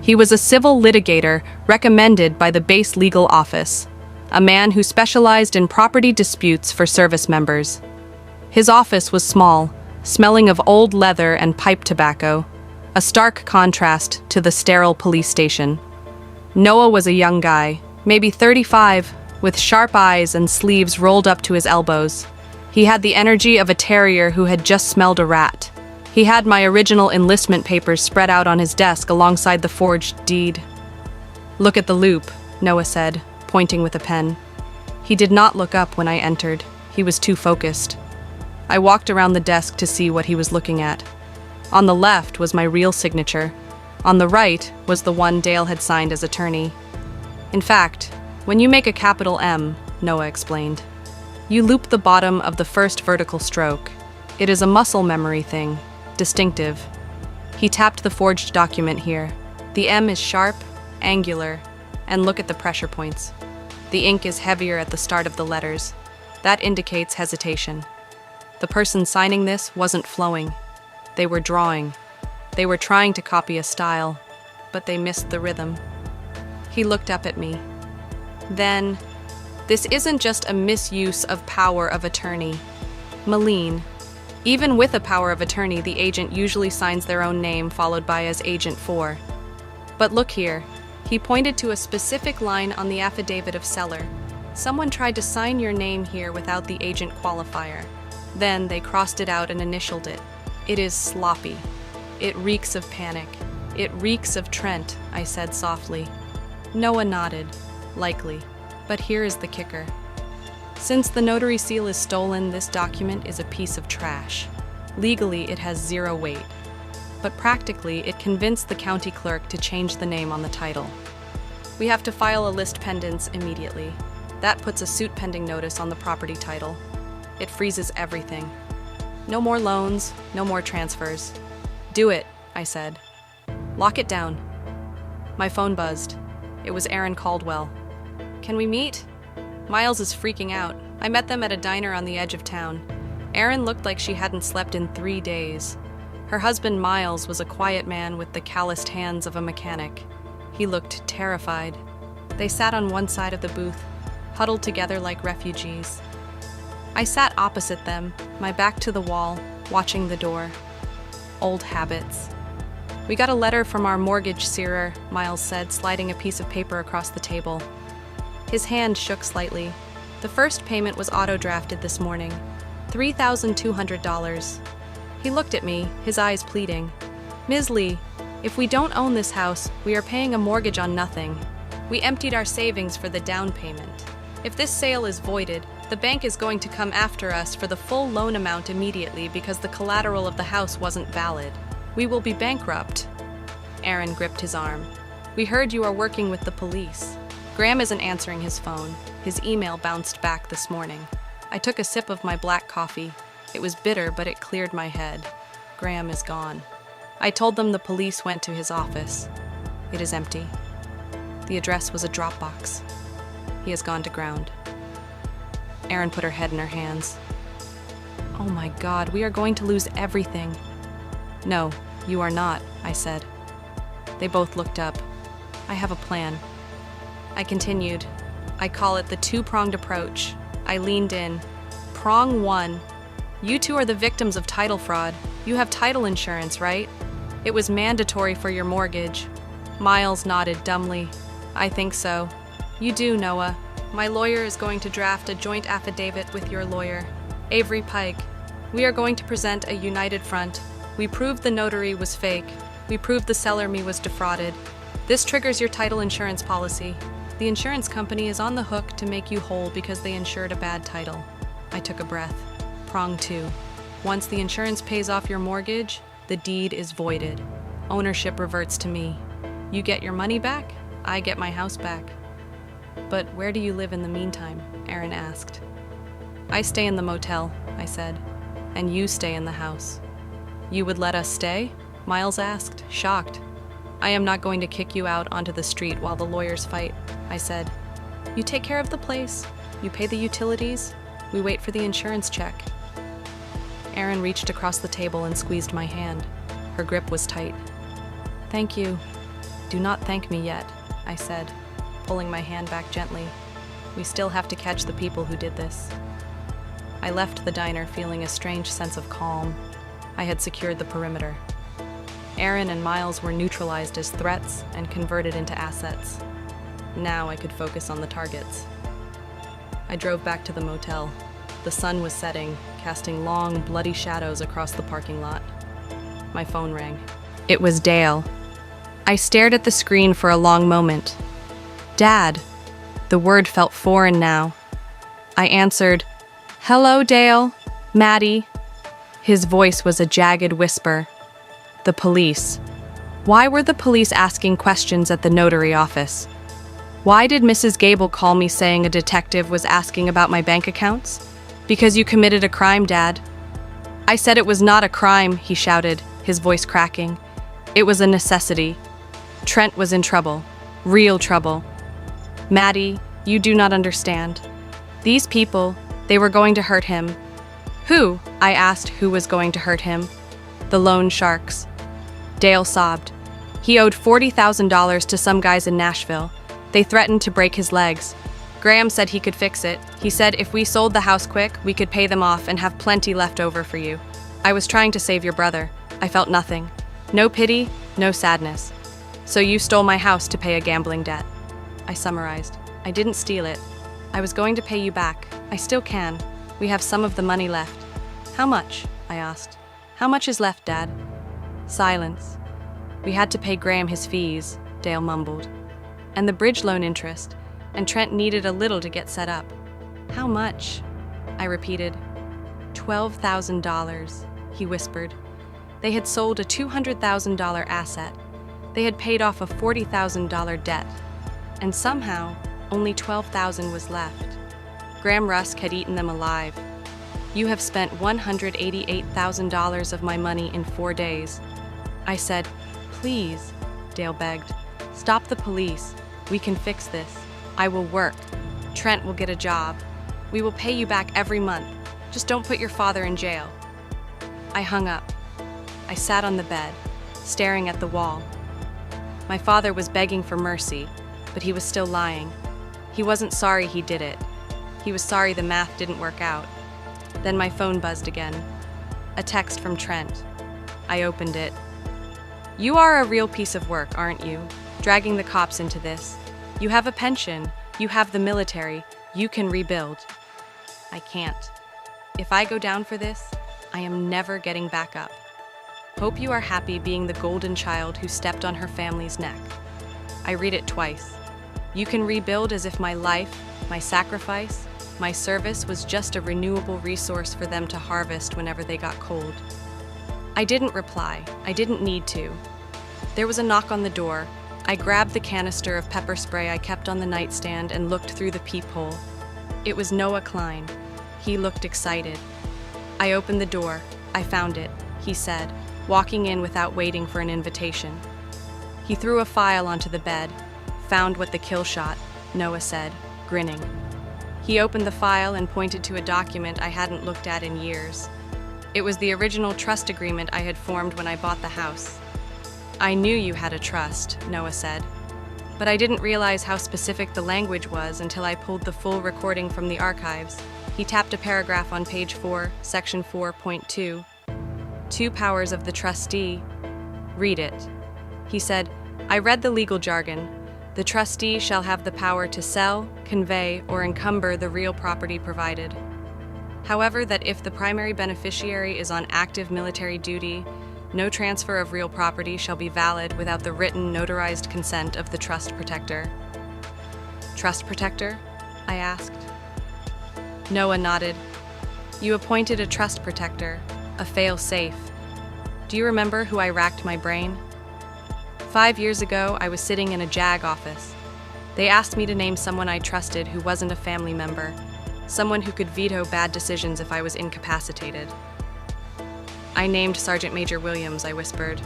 He was a civil litigator recommended by the base legal office, a man who specialized in property disputes for service members. His office was small, smelling of old leather and pipe tobacco, a stark contrast to the sterile police station. Noah was a young guy, maybe 35, with sharp eyes and sleeves rolled up to his elbows. He had the energy of a terrier who had just smelled a rat. He had my original enlistment papers spread out on his desk alongside the forged deed. "Look at the loop," Noah said, pointing with a pen. He did not look up when I entered. He was too focused. I walked around the desk to see what he was looking at. On the left was my real signature. On the right was the one Dale had signed as attorney. "In fact, when you make a capital M," Noah explained, "you loop the bottom of the first vertical stroke. It is a muscle memory thing, distinctive." He tapped the forged document here. "The M is sharp, angular, and look at the pressure points. The ink is heavier at the start of the letters. That indicates hesitation. The person signing this wasn't flowing. They were drawing. They were trying to copy a style, but they missed the rhythm." He looked up at me. "Then, this isn't just a misuse of power of attorney. Malene, even with a power of attorney, the agent usually signs their own name followed by as agent for. But look here." He pointed to a specific line on the affidavit of seller. "Someone tried to sign your name here without the agent qualifier. Then they crossed it out and initialed it. It is sloppy. It reeks of panic. It reeks of Trent," I said softly. Noah nodded. "Likely. But here is the kicker. Since the notary seal is stolen, this document is a piece of trash. Legally, it has zero weight. But practically, it convinced the county clerk to change the name on the title. We have to file a list pendants immediately. That puts a suit pending notice on the property title. It freezes everything. No more loans, no more transfers. Do it," I said. "Lock it down." My phone buzzed. It was Aaron Caldwell. "Can we meet?" "Miles is freaking out. I met them at a diner on the edge of town." Aaron looked like she hadn't slept in 3 days. Her husband Miles was a quiet man with the calloused hands of a mechanic. He looked terrified. They sat on one side of the booth, huddled together like refugees. I sat opposite them, my back to the wall, watching the door. Old habits. "We got a letter from our mortgage searer," Miles said, sliding a piece of paper across the table. His hand shook slightly. "The first payment was auto-drafted this morning. $3,200. He looked at me, his eyes pleading. "Ms. Lee, if we don't own this house, we are paying a mortgage on nothing. We emptied our savings for the down payment. If this sale is voided, the bank is going to come after us for the full loan amount immediately because the collateral of the house wasn't valid. We will be bankrupt." Aaron gripped his arm. "We heard you are working with the police." Graham isn't answering his phone. His email bounced back this morning. I took a sip of my black coffee. It was bitter, but it cleared my head. Graham is gone. I told them the police went to his office. It is empty. The address was a Dropbox. He has gone to ground. Aaron put her head in her hands. "Oh my God, we are going to lose everything." "No, you are not," I said. They both looked up. "I have a plan." I continued. "I call it the two-pronged approach." I leaned in. "Prong 1. You two are the victims of title fraud. You have title insurance, right? It was mandatory for your mortgage." Miles nodded dumbly. "I think so." "You do, Noah. My lawyer is going to draft a joint affidavit with your lawyer, Avery Pike. We are going to present a united front. We proved the notary was fake. We proved the seller me was defrauded. This triggers your title insurance policy. The insurance company is on the hook to make you whole because they insured a bad title." I took a breath. Prong 2. Once the insurance pays off your mortgage, the deed is voided. Ownership reverts to me. You get your money back, I get my house back. "But where do you live in the meantime?" Aaron asked. "I stay in the motel," I said, "and you stay in the house." "You would let us stay?" Miles asked, shocked. "I am not going to kick you out onto the street while the lawyers fight," I said. "You take care of the place, you pay the utilities, we wait for the insurance check." Aaron reached across the table and squeezed my hand. Her grip was tight. "Thank you. Do not thank me yet, I said, pulling my hand back gently. We still have to catch the people who did this. I left the diner feeling a strange sense of calm. I had secured the perimeter. Aaron and Miles were neutralized as threats and converted into assets. Now I could focus on the targets. I drove back to the motel. The sun was setting, casting long, bloody shadows across the parking lot. My phone rang. It was Dale. I stared at the screen for a long moment. Dad. The word felt foreign now. I answered, "Hello, Dale. Maddie." His voice was a jagged whisper. The police. Why were the police asking questions at the notary office? Why did Mrs. Gable call me saying a detective was asking about my bank accounts? Because you committed a crime, Dad. I said it was not a crime, he shouted, his voice cracking. It was a necessity. Trent was in trouble. Real trouble. Maddie, you do not understand. These people, they were going to hurt him. Who? I asked who was going to hurt him. The loan sharks. Dale sobbed. He owed $40,000 to some guys in Nashville. They threatened to break his legs. Graham said he could fix it. He said if we sold the house quick, we could pay them off and have plenty left over for you. I was trying to save your brother. I felt nothing. No pity, no sadness. So you stole my house to pay a gambling debt. I summarized. I didn't steal it. I was going to pay you back. I still can. We have some of the money left. How much? I asked. How much is left, Dad? Silence. We had to pay Graham his fees, Dale mumbled. And the bridge loan interest, and Trent needed a little to get set up. How much? I repeated. $12,000, he whispered. They had sold a $200,000 asset. They had paid off a $40,000 debt. And somehow, only $12,000 was left. Graham Rusk had eaten them alive. You have spent $188,000 of my money in 4 days. I said, please, Dale begged. Stop the police. We can fix this. I will work. Trent will get a job. We will pay you back every month. Just don't put your father in jail. I hung up. I sat on the bed, staring at the wall. My father was begging for mercy, but he was still lying. He wasn't sorry he did it. He was sorry the math didn't work out. Then my phone buzzed again. A text from Trent. I opened it. You are a real piece of work, aren't you? Dragging the cops into this. You have a pension. You have the military. You can rebuild. I can't. If I go down for this, I am never getting back up. Hope you are happy being the golden child who stepped on her family's neck. I read it twice. You can rebuild as if my life, my sacrifice, my service was just a renewable resource for them to harvest whenever they got cold. I didn't reply. I didn't need to. There was a knock on the door. I grabbed the canister of pepper spray I kept on the nightstand and looked through the peephole. It was Noah Klein. He looked excited. I opened the door. I found it, he said, walking in without waiting for an invitation. He threw a file onto the bed. Found what the kill shot, Noah said, grinning. He opened the file and pointed to a document I hadn't looked at in years. It was the original trust agreement I had formed when I bought the house. I knew you had a trust, Noah said, but I didn't realize how specific the language was until I pulled the full recording from the archives. He tapped a paragraph on page 4, section 4.2. 2 powers of the trustee. Read it. He said, I read the legal jargon. The trustee shall have the power to sell, convey, or encumber the real property provided. However, that if the primary beneficiary is on active military duty, no transfer of real property shall be valid without the written notarized consent of the trust protector. Trust protector? I asked. Noah nodded. You appointed a trust protector, a fail-safe. Do you remember who I racked my brain? 5 years ago, I was sitting in a JAG office. They asked me to name someone I trusted who wasn't a family member, someone who could veto bad decisions if I was incapacitated. I named Sergeant Major Williams, I whispered.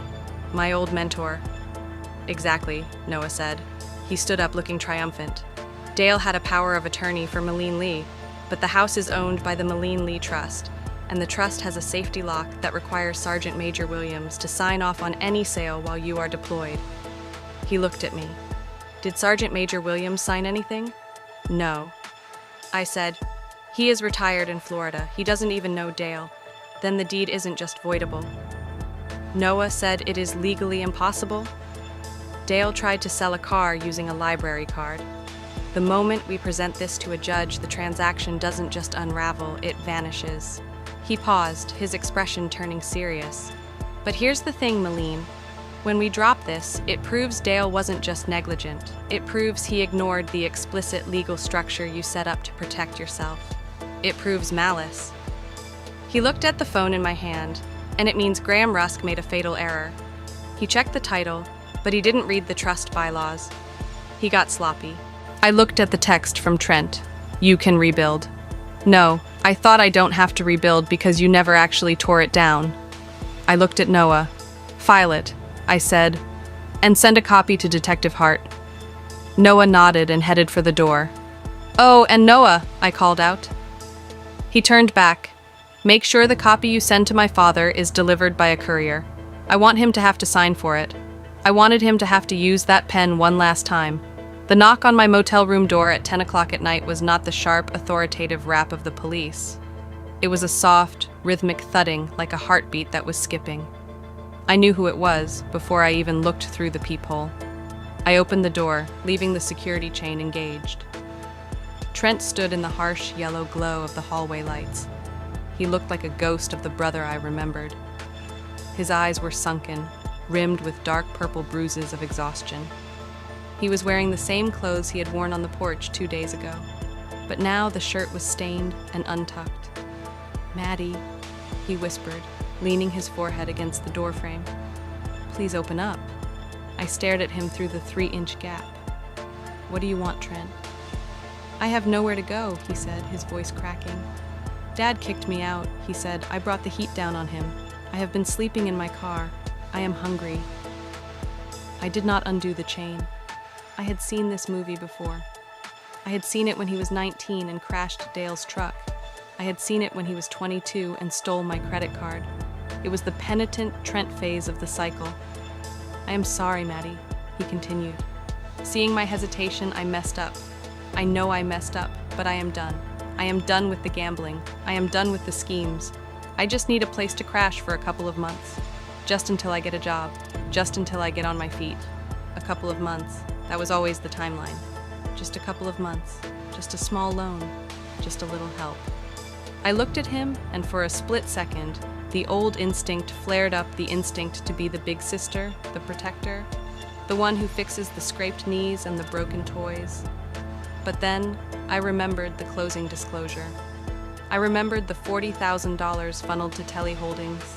My old mentor. Exactly, Noah said. He stood up looking triumphant. Dale had a power of attorney for Malene Lee, but the house is owned by the Malene Lee Trust, and the trust has a safety lock that requires Sergeant Major Williams to sign off on any sale while you are deployed. He looked at me. Did Sergeant Major Williams sign anything? No. I said, he is retired in Florida. He doesn't even know Dale. Then the deed isn't just voidable. Noah said it is legally impossible. Dale tried to sell a car using a library card. The moment we present this to a judge, the transaction doesn't just unravel, it vanishes. He paused, his expression turning serious. But here's the thing, Malene. When we drop this, it proves Dale wasn't just negligent. It proves he ignored the explicit legal structure you set up to protect yourself. It proves malice. He looked at the phone in my hand, and it means Graham Rusk made a fatal error. He checked the title, but he didn't read the trust bylaws. He got sloppy. I looked at the text from Trent. You can rebuild. No, I thought I don't have to rebuild because you never actually tore it down. I looked at Noah. File it, I said, and send a copy to Detective Hart. Noah nodded and headed for the door. Oh, and Noah, I called out. He turned back. Make sure the copy you send to my father is delivered by a courier. I want him to have to sign for it. I wanted him to have to use that pen one last time. The knock on my motel room door at 10 o'clock at night was not the sharp, authoritative rap of the police. It was a soft, rhythmic thudding like a heartbeat that was skipping. I knew who it was before I even looked through the peephole. I opened the door, leaving the security chain engaged. Trent stood in the harsh yellow glow of the hallway lights. He looked like a ghost of the brother I remembered. His eyes were sunken, rimmed with dark purple bruises of exhaustion. He was wearing the same clothes he had worn on the porch 2 days ago, but now the shirt was stained and untucked. Maddie, he whispered, leaning his forehead against the doorframe. Please open up. I stared at him through the 3-inch gap. What do you want, Trent? I have nowhere to go, he said, his voice cracking. Dad kicked me out, he said. I brought the heat down on him. I have been sleeping in my car. I am hungry. I did not undo the chain. I had seen this movie before. I had seen it when he was 19 and crashed Dale's truck. I had seen it when he was 22 and stole my credit card. It was the penitent Trent phase of the cycle. I am sorry, Maddie, he continued. Seeing my hesitation, I messed up. I know I messed up, but I am done. I am done with the gambling. I am done with the schemes. I just need a place to crash for a couple of months. Just until I get a job. Just until I get on my feet. A couple of months. That was always the timeline. Just a couple of months. Just a small loan. Just a little help. I looked at him, and for a split second, the old instinct flared up, the instinct to be the big sister, the protector, the one who fixes the scraped knees and the broken toys. But then, I remembered the closing disclosure. I remembered the $40,000 funneled to Telly Holdings.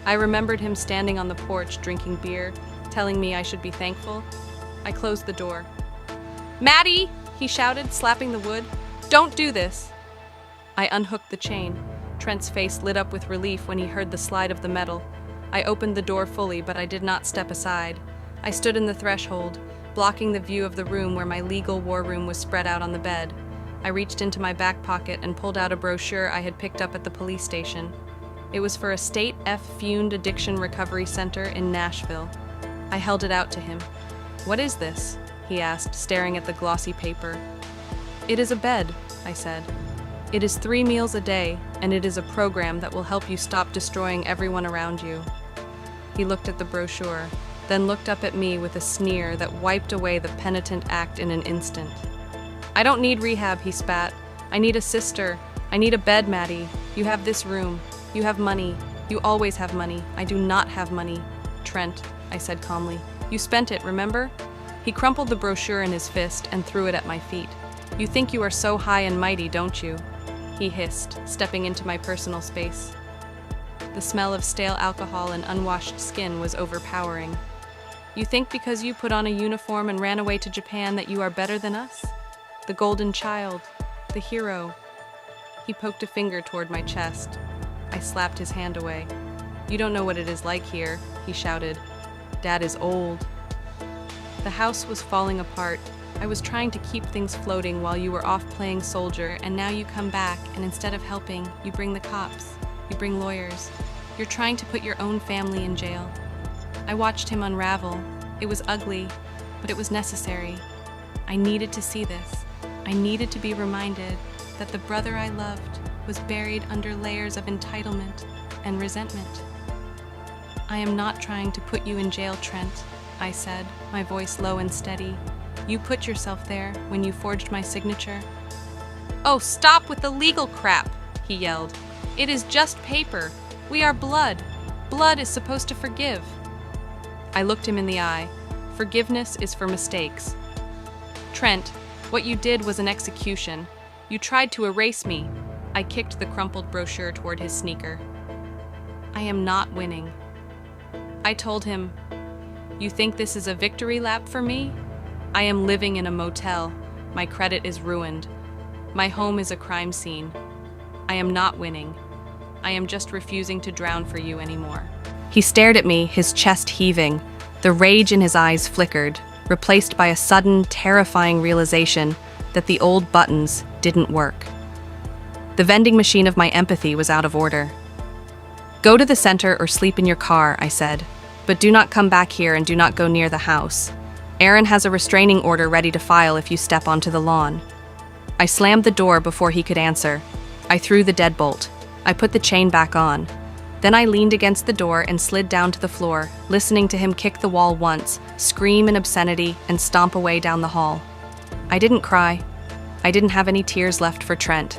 I remembered him standing on the porch drinking beer, telling me I should be thankful. I closed the door. Maddie, he shouted, slapping the wood. Don't do this. I unhooked the chain. Trent's face lit up with relief when he heard the slide of the metal. I opened the door fully, but I did not step aside. I stood in the threshold, blocking the view of the room where my legal war room was spread out on the bed. I reached into my back pocket and pulled out a brochure I had picked up at the police station. It was for a State F-Funed Addiction Recovery Center in Nashville. I held it out to him. What is this? He asked, staring at the glossy paper. It is a bed, I said. It is 3 meals a day, and it is a program that will help you stop destroying everyone around you. He looked at the brochure, then looked up at me with a sneer that wiped away the penitent act in an instant. I don't need rehab, he spat. I need a sister. I need a bed, Maddie. You have this room. You have money. You always have money. I do not have money. Trent, I said calmly. You spent it, remember? He crumpled the brochure in his fist and threw it at my feet. You think you are so high and mighty, don't you? He hissed, stepping into my personal space. The smell of stale alcohol and unwashed skin was overpowering. You think because you put on a uniform and ran away to Japan that you are better than us? The golden child, the hero. He poked a finger toward my chest. I slapped his hand away. You don't know what it is like here, he shouted. Dad is old. The house was falling apart. I was trying to keep things floating while you were off playing soldier, and now you come back, and instead of helping, you bring the cops. You bring lawyers. You're trying to put your own family in jail. I watched him unravel. It was ugly, but it was necessary. I needed to see this. I needed to be reminded that the brother I loved was buried under layers of entitlement and resentment. "I am not trying to put you in jail, Trent," I said, my voice low and steady. "You put yourself there when you forged my signature." "Oh, stop with the legal crap," he yelled. "It is just paper. We are blood. Blood is supposed to forgive." I looked him in the eye. Forgiveness is for mistakes. "Trent, what you did was an execution. You tried to erase me." I kicked the crumpled brochure toward his sneaker. "I am not winning." I told him, "You think this is a victory lap for me? I am living in a motel. My credit is ruined. My home is a crime scene. I am not winning. I am just refusing to drown for you anymore." He stared at me, his chest heaving. The rage in his eyes flickered, replaced by a sudden, terrifying realization that the old buttons didn't work. The vending machine of my empathy was out of order. "Go to the center or sleep in your car," I said, "but do not come back here and do not go near the house. Aaron has a restraining order ready to file if you step onto the lawn." I slammed the door before he could answer. I threw the deadbolt. I put the chain back on. Then I leaned against the door and slid down to the floor, listening to him kick the wall once, scream in obscenity, and stomp away down the hall. I didn't cry. I didn't have any tears left for Trent.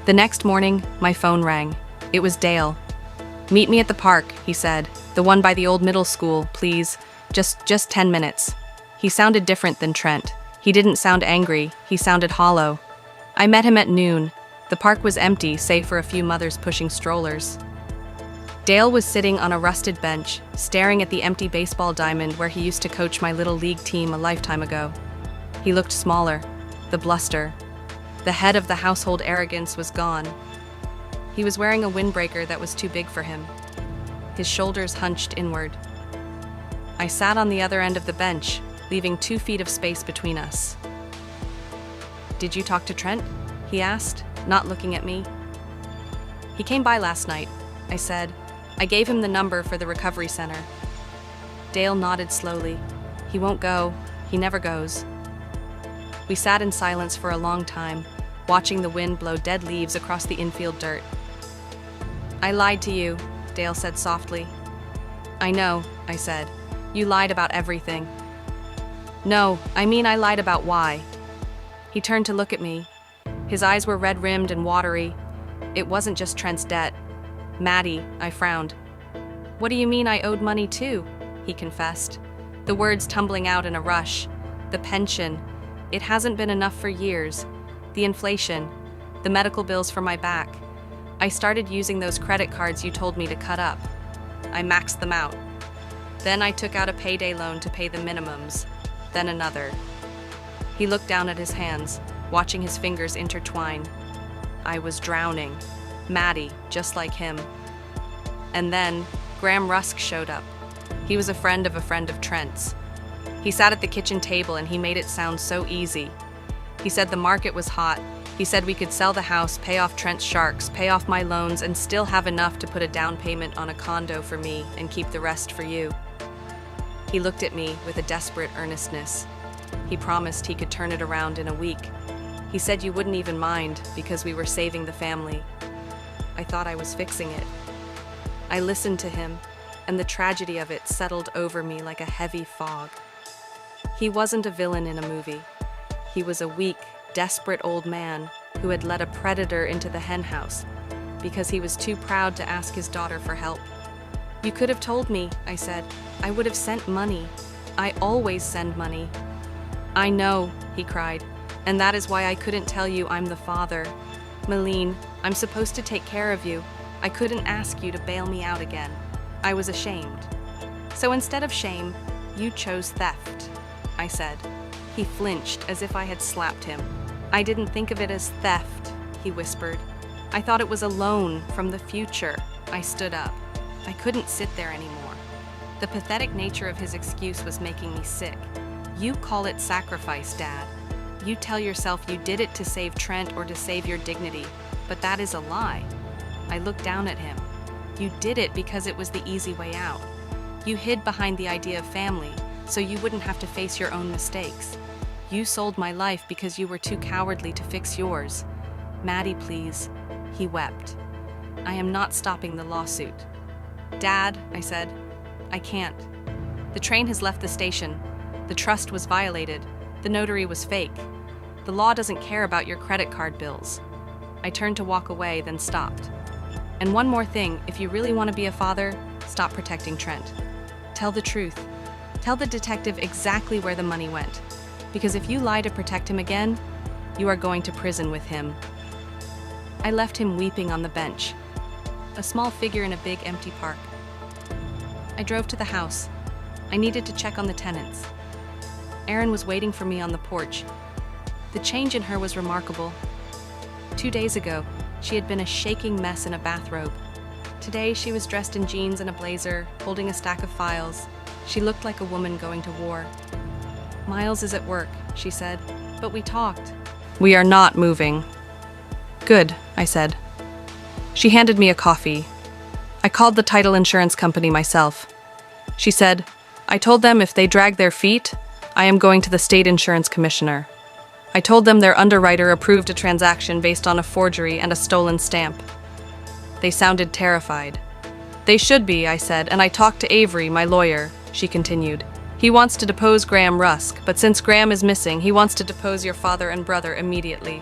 The next morning, my phone rang. It was Dale. "Meet me at the park," he said. "The one by the old middle school, please. Just 10 minutes. He sounded different than Trent. He didn't sound angry. He sounded hollow. I met him at noon. The park was empty, save for a few mothers pushing strollers. Dale was sitting on a rusted bench, staring at the empty baseball diamond where he used to coach my little league team a lifetime ago. He looked smaller, the bluster. The head of the household arrogance was gone. He was wearing a windbreaker that was too big for him. His shoulders hunched inward. I sat on the other end of the bench, leaving 2 feet of space between us. "Did you talk to Trent?" he asked, not looking at me. "He came by last night," I said. "I gave him the number for the recovery center." Dale nodded slowly. "He won't go. He never goes." We sat in silence for a long time, watching the wind blow dead leaves across the infield dirt. "I lied to you," Dale said softly. "I know," I said. "You lied about everything." "No, I mean I lied about why." He turned to look at me. His eyes were red-rimmed and watery. It wasn't just Trent's debt. "Maddie," I frowned. "What do you mean I owed money too?" he confessed, the words tumbling out in a rush. "The pension. It hasn't been enough for years. The inflation. The medical bills for my back. I started using those credit cards you told me to cut up. I maxed them out. Then I took out a payday loan to pay the minimums. Then another." He looked down at his hands, watching his fingers intertwine. I was drowning. Maddie, just like him. And then Graham Rusk showed up. He was a friend of Trent's. He sat at the kitchen table and he made it sound so easy. He said the market was hot. He said we could sell the house, pay off Trent's sharks, pay off my loans, and still have enough to put a down payment on a condo for me and keep the rest for you. He looked at me with a desperate earnestness. He promised he could turn it around in a week. He said you wouldn't even mind because we were saving the family. I thought I was fixing it. I listened to him, and the tragedy of it settled over me like a heavy fog. He wasn't a villain in a movie. He was a weak, desperate old man who had let a predator into the henhouse because he was too proud to ask his daughter for help. "You could have told me," I said. "I would have sent money. I always send money." "I know," he cried, "and that is why I couldn't tell you I'm the father. Malene, I'm supposed to take care of you. I couldn't ask you to bail me out again. I was ashamed." "So instead of shame, you chose theft," I said. He flinched as if I had slapped him. "I didn't think of it as theft," he whispered. "I thought it was a loan from the future." I stood up. I couldn't sit there anymore. The pathetic nature of his excuse was making me sick. "You call it sacrifice, Dad. You tell yourself you did it to save Trent or to save your dignity, but that is a lie." I looked down at him. "You did it because it was the easy way out. You hid behind the idea of family, so you wouldn't have to face your own mistakes. You sold my life because you were too cowardly to fix yours. Maddie, please." He wept. "I am not stopping the lawsuit." "Dad," I said, "I can't. The train has left the station. The trust was violated. The notary was fake. The law doesn't care about your credit card bills." I turned to walk away, then stopped. "And one more thing, if you really want to be a father, stop protecting Trent. Tell the truth. Tell the detective exactly where the money went. Because if you lie to protect him again, you are going to prison with him." I left him weeping on the bench, a small figure in a big empty park. I drove to the house. I needed to check on the tenants. Erin was waiting for me on the porch. The change in her was remarkable. 2 days ago, she had been a shaking mess in a bathrobe. Today, she was dressed in jeans and a blazer, holding a stack of files. She looked like a woman going to war. "Miles is at work," she said, "but we talked." "We are not moving." "Good," I said. She handed me a coffee. I called the title insurance company myself. She said, "I told them if they drag their feet, I am going to the state insurance commissioner." I told them their underwriter approved a transaction based on a forgery and a stolen stamp. They sounded terrified. "They should be," I said, "and I talked to Avery, my lawyer," she continued. "He wants to depose Graham Rusk, but since Graham is missing, he wants to depose your father and brother immediately.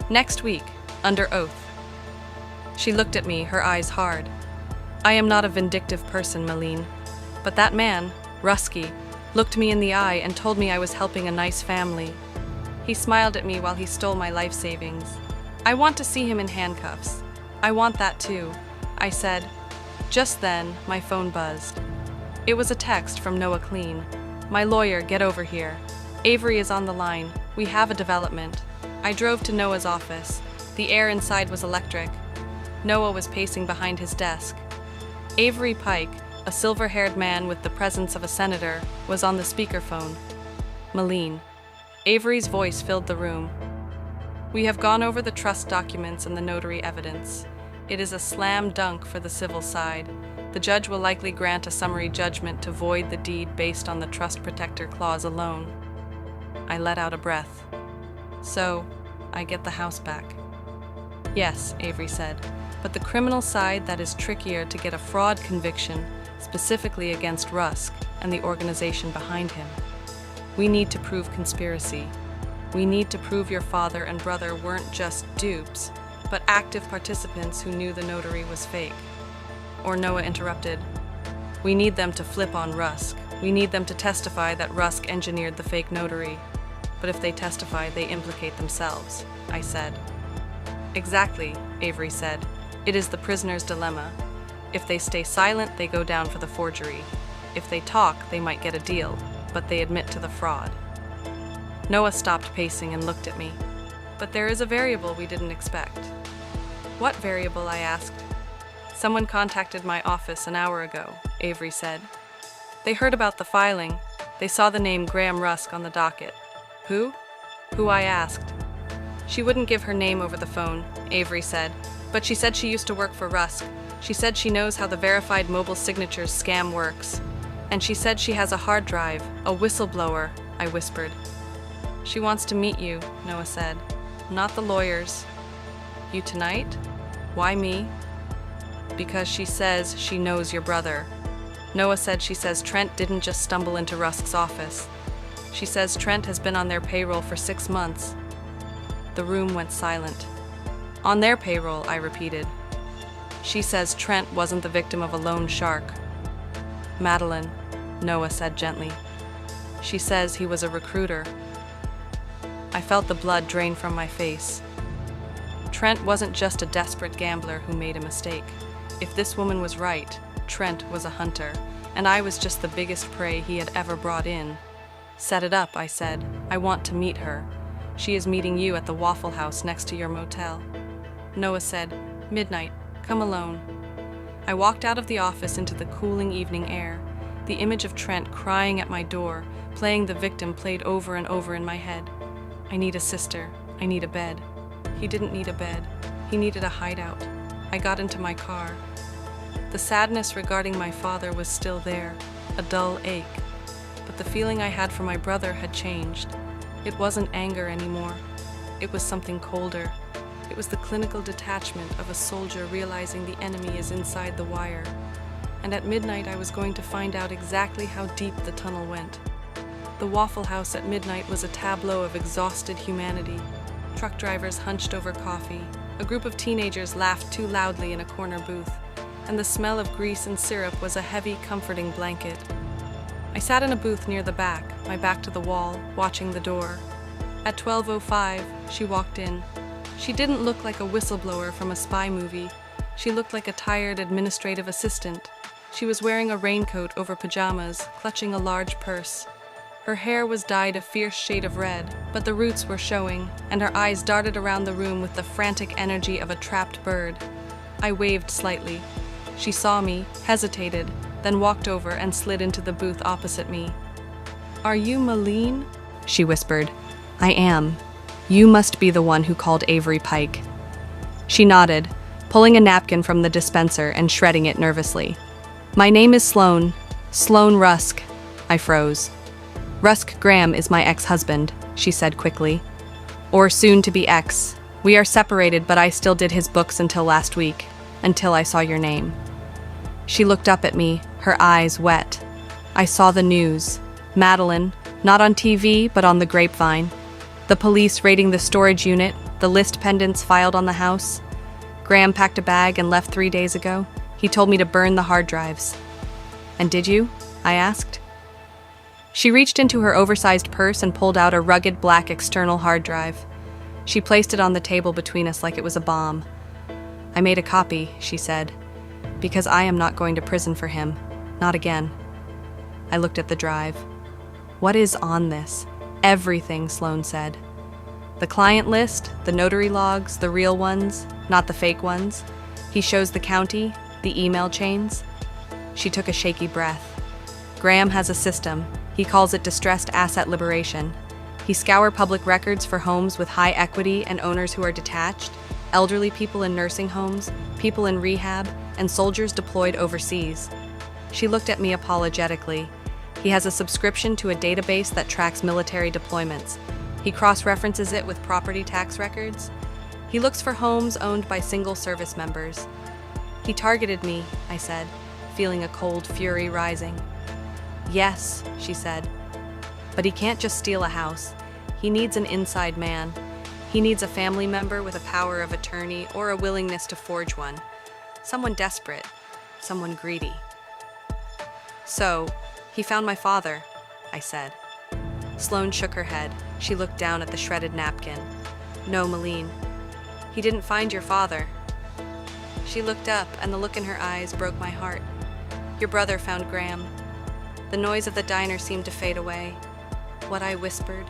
Next week, under oath." She looked at me, her eyes hard. "I am not a vindictive person, Malene. But that man, Rusky, looked me in the eye and told me I was helping a nice family. He smiled at me while he stole my life savings. I want to see him in handcuffs. I want that too," I said. Just then, my phone buzzed. It was a text from Noah Clean. "My lawyer, get over here. Avery is on the line. We have a development." I drove to Noah's office. The air inside was electric. Noah was pacing behind his desk. Avery Pike, a silver-haired man with the presence of a senator, was on the speakerphone. "Malene." Avery's voice filled the room. "We have gone over the trust documents and the notary evidence. It is a slam dunk for the civil side. The judge will likely grant a summary judgment to void the deed based on the trust protector clause alone." I let out a breath. "So, I get the house back." "Yes," Avery said, "but the criminal side, that is trickier to get a fraud conviction, specifically against Rusk and the organization behind him. We need to prove conspiracy. We need to prove your father and brother weren't just dupes, but active participants who knew the notary was fake." Or Noah interrupted. "We need them to flip on Rusk. We need them to testify that Rusk engineered the fake notary. But if they testify, they implicate themselves," I said. "Exactly," Avery said. "It is the prisoner's dilemma. If they stay silent, they go down for the forgery. If they talk, they might get a deal, but they admit to the fraud." Noah stopped pacing and looked at me. "But there is a variable we didn't expect." "What variable?" I asked. "Someone contacted my office an hour ago," Avery said. "They heard about the filing. They saw the name Graham Rusk on the docket." "Who?" "Who?" I asked. "She wouldn't give her name over the phone," Avery said, "but she said she used to work for Rusk. She said she knows how the verified mobile signatures scam works. And she said she has a hard drive, a whistleblower," I whispered. "She wants to meet you," Noah said. "Not the lawyers." "You tonight? Why me?" "Because she says she knows your brother." Noah said she says Trent didn't just stumble into Rusk's office. She says Trent has been on their payroll for 6 months. The room went silent. "On their payroll," I repeated. "She says Trent wasn't the victim of a loan shark." "Madeline," Noah said gently. "She says he was a recruiter." I felt the blood drain from my face. Trent wasn't just a desperate gambler who made a mistake. If this woman was right, Trent was a hunter, and I was just the biggest prey he had ever brought in. "Set it up," I said. "I want to meet her. She is meeting you at the Waffle House next to your motel." Noah said, "Midnight. Come alone." I walked out of the office into the cooling evening air. The image of Trent crying at my door, playing the victim, played over and over in my head. I need a sister. I need a bed. He didn't need a bed. He needed a hideout. I got into my car. The sadness regarding my father was still there, a dull ache. But the feeling I had for my brother had changed. It wasn't anger anymore. It was something colder. It was the clinical detachment of a soldier realizing the enemy is inside the wire. And at midnight I was going to find out exactly how deep the tunnel went. The Waffle House at midnight was a tableau of exhausted humanity. Truck drivers hunched over coffee. A group of teenagers laughed too loudly in a corner booth. And the smell of grease and syrup was a heavy, comforting blanket. I sat in a booth near the back, my back to the wall, watching the door. At 12:05, she walked in. She didn't look like a whistleblower from a spy movie. She looked like a tired administrative assistant. She was wearing a raincoat over pajamas, clutching a large purse. Her hair was dyed a fierce shade of red, but the roots were showing, and her eyes darted around the room with the frantic energy of a trapped bird. I waved slightly. She saw me, hesitated, then walked over and slid into the booth opposite me. "Are you Malene?" she whispered. "I am. You must be the one who called Avery Pike." She nodded, pulling a napkin from the dispenser and shredding it nervously. "My name is Sloan. Sloan Rusk." I froze. "Rusk Graham is my ex-husband," she said quickly. "Or soon-to-be ex. We are separated, but I still did his books until last week, until I saw your name." She looked up at me, her eyes wet. I saw the news. Madeline, not on TV, but on the grapevine. The police raiding the storage unit, the list pendants filed on the house. Graham packed a bag and left 3 days ago. He told me to burn the hard drives. "And did you?" I asked. She reached into her oversized purse and pulled out a rugged black external hard drive. She placed it on the table between us like it was a bomb. "I made a copy," she said, "because I am not going to prison for him. Not again." I looked at the drive. "What is on this?" "Everything," Sloan said. "The client list, the notary logs, the real ones, not the fake ones. He shows the county, the email chains." She took a shaky breath. "Graham has a system. He calls it distressed asset liberation. He scours public records for homes with high equity and owners who are detached, elderly people in nursing homes, people in rehab, and soldiers deployed overseas." She looked at me apologetically. "He has a subscription to a database that tracks military deployments. He cross-references it with property tax records. He looks for homes owned by single service members." "He targeted me," I said, feeling a cold fury rising. "Yes," she said. "But he can't just steal a house. He needs an inside man. He needs a family member with a power of attorney or a willingness to forge one. Someone desperate, someone greedy." "So, he found my father," I said. Sloan shook her head. She looked down at the shredded napkin. "No, Malene. He didn't find your father." She looked up, and the look in her eyes broke my heart. "Your brother found Graham." The noise of the diner seemed to fade away. What I whispered.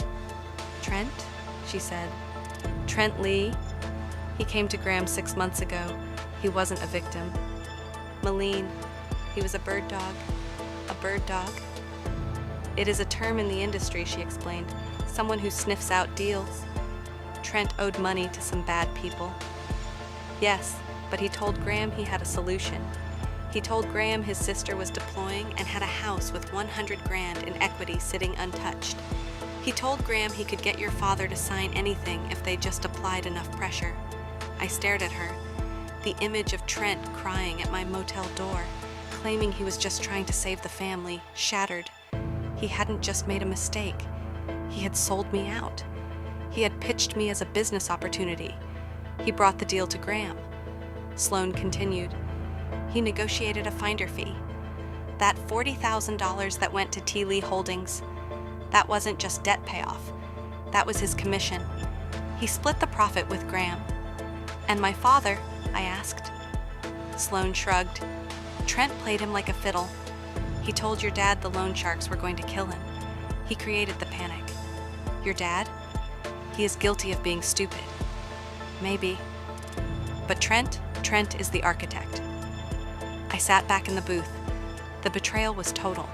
"Trent?" she said. "Trent Lee? He came to Graham 6 months ago. He wasn't a victim." "Malene, he was a bird dog." "A bird dog?" "It is a term in the industry," she explained. "Someone who sniffs out deals. Trent owed money to some bad people." "Yes, but he told Graham he had a solution. He told Graham his sister was deploying and had a house with 100 grand in equity sitting untouched. He told Graham he could get your father to sign anything if they just applied enough pressure." I stared at her. The image of Trent crying at my motel door, claiming he was just trying to save the family, shattered. He hadn't just made a mistake. He had sold me out. He had pitched me as a business opportunity. He brought the deal to Graham. Sloan continued. He negotiated a finder fee. That $40,000 that went to T. Lee Holdings, that wasn't just debt payoff. That was his commission. He split the profit with Graham. "And my father?" I asked. Sloan shrugged. "Trent played him like a fiddle. He told your dad the loan sharks were going to kill him. He created the panic." "Your dad? He is guilty of being stupid." "Maybe. But Trent is the architect." I sat back in the booth. The betrayal was total.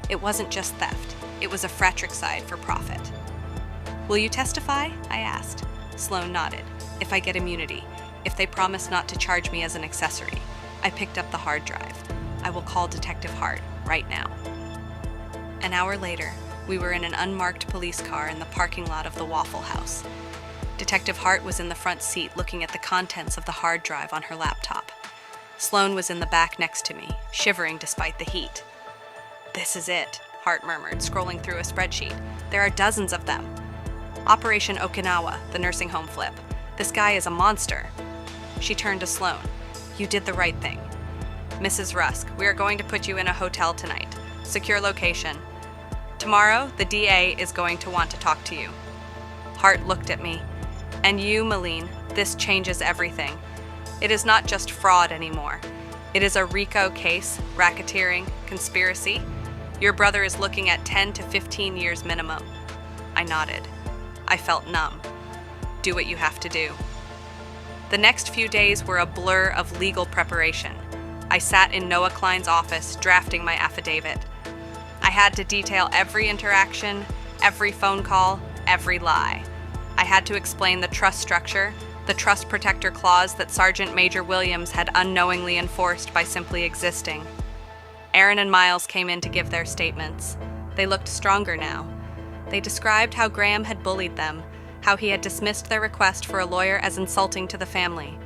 It wasn't just theft. It was a fratricide for profit. "Will you testify?" I asked. Sloan nodded. "If I get immunity. If they promise not to charge me as an accessory." I picked up the hard drive. "I will call Detective Hart right now." An hour later, We were in an unmarked police car in the parking lot of the Waffle House. Detective Hart was in the front seat looking at the contents of the hard drive on her laptop. Sloane was in the back next to me, shivering despite the heat. "This is it," Hart murmured, scrolling through a spreadsheet. "There are dozens of them. Operation Okinawa, the nursing home flip. This guy is a monster." She turned to Sloane. "You did the right thing. Mrs. Rusk, we are going to put you in a hotel tonight. Secure location. Tomorrow, the DA is going to want to talk to you." Hart looked at me. "And you, Malene, this changes everything. It is not just fraud anymore. It is a RICO case, racketeering, conspiracy. Your brother is looking at 10 to 15 years minimum." I nodded. I felt numb. Do what you have to do. The next few days were a blur of legal preparation. I sat in Noah Klein's office, drafting my affidavit. I had to detail every interaction, every phone call, every lie. I had to explain the trust structure, the trust protector clause that Sergeant Major Williams had unknowingly enforced by simply existing. Aaron and Miles came in to give their statements. They looked stronger now. They described how Graham had bullied them, how he had dismissed their request for a lawyer as insulting to the family.